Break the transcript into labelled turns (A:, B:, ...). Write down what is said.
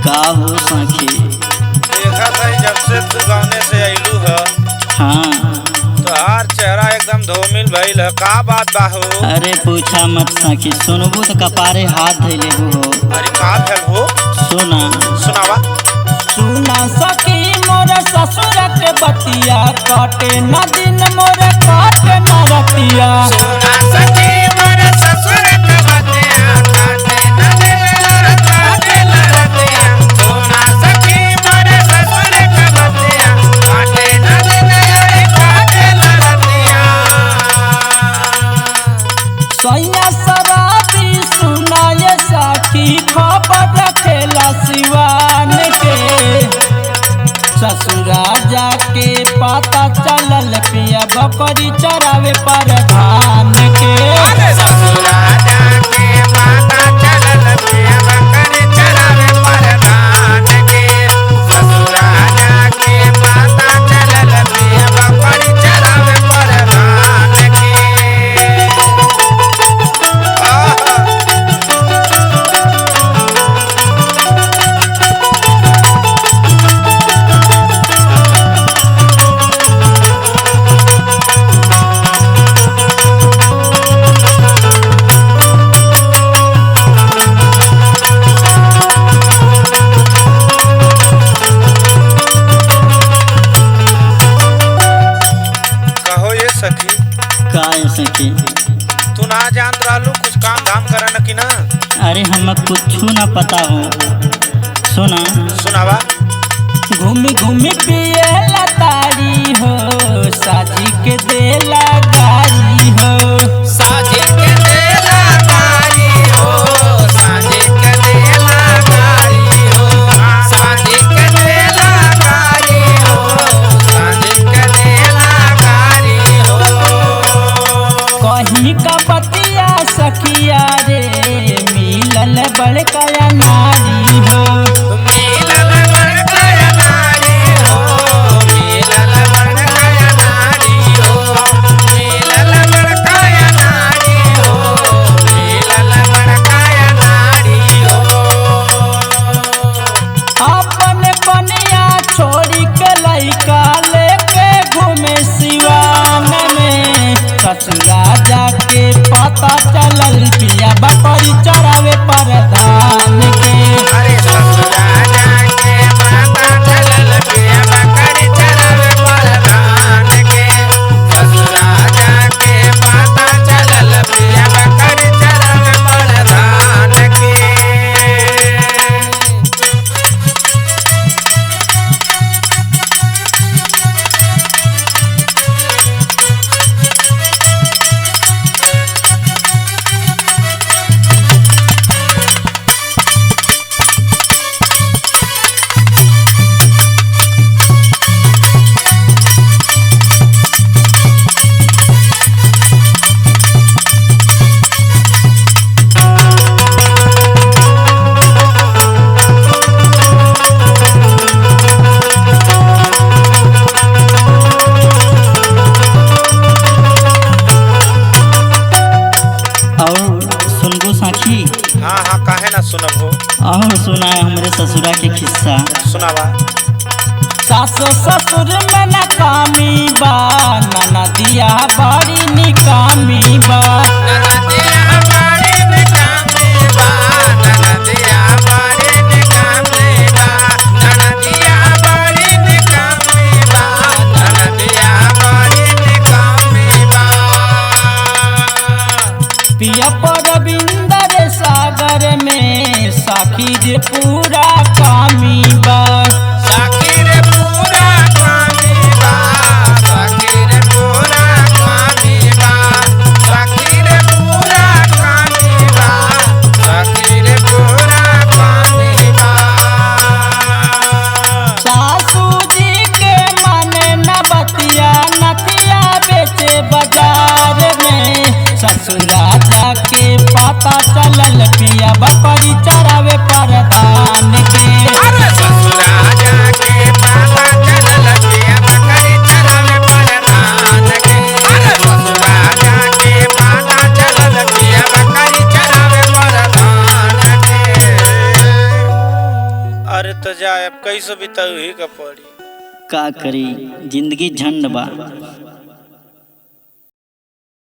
A: का हो सखी?
B: देखा था जब से तू गाँव से आइलू है।
A: हाँ।
B: तो हर चेहरा एकदम धूमिल भइल है, का बात बा हो?
A: अरे पूछा मत सखी, सुनबू तो कपारे हाथ धइले हो।
B: अरे का भेल हो?
A: सुना
B: सुनावा।
A: सुना सखी मोर ससुर के बतिया, काटे न दिन मोर काटे न रतिया।
B: सुना सखी मोर ससुर के बतिया, काटे न दिन मोर काटे न रतिया। सुना सखी मोर ससुर के बतिया, काटे न दिन मोर काटे न रतिया।
A: सैया शराबी सुना ये सखी, खबर रखेला सिवान के। ससुरा जाके पता चलल पिया बकरी चरावे प्रधान के।
B: ससुरा जाके पता चलल पिया बकरी चरावे प्रधान के। ससुरा जाके पता चलल पिया बकरी चरावे प्रधान के। सखी
A: का सखी?
B: तू ना जानत रहलू कुछ काम धाम करन की ना?
A: अरे हम कुछ ना पता हो। सुना
B: सुनावा।
A: घूमी घूमी पिए लतारी हो, साजी के देला गारी हो।
B: साजी के देला गारी हो, साजी के देला गारी हो। साजी के देला गारी हो, साजी के देला गारी हो।
A: कहीं का बतिया सखिया रे, मिलल बड़का नारी हो।
B: मिलल बड़का नारी हो, मिलल बड़का नारी हो। मिलल बड़का नारी हो, मिलल बड़का नारी हो।
A: अपन बनिया छोड़ी के लइका लेके घूमे सिवान में। ससुरा जाके पता चलल पिया बकरी चरावे प्रधान के।
B: अरे ससुरा जाके पता चलल पिया बकरी चरावे प्रधान के। ससुरा जाके पता चलल पिया बकरी चरावे प्रधान के। हाँ हाँ काहे ना सुनब हो।
A: और सुना हमरे ससुरा के किस्सा।
B: सुनावा।
A: सासु ससुर में नकामी बा, ननदिया बड़ी निकामी बा।
B: ननदिया बड़ी निकामी बा, ननदिया बड़ी निकामी बा। ननदिया बड़ी निकामी बा, ननदिया बड़ी निकामी बा।
A: पिया परविंदर सागर में साखी रे पूरा कामी बा।
B: साखी रे पूरा कामी बा, साखी रे पूरा कामी बा। साखी रे पूरा कामी बा, साखी रे पूरा कामी बा।
A: सासू जी के माने न बतिया, नथिया बेचे बाजार में। ससुरा जाके पता चलल पिया बकरी चरावे प्रधान के।
B: अरे ससुरा जाके पता चलल पिया बकरी चरावे प्रधान के। अरे ससुरा जाके पता चलल पिया बकरी चरावे प्रधान के। अरे तो जाए अब कैसे बिताऊ ही का पड़ी।
A: का करी, जिंदगी झंड बा।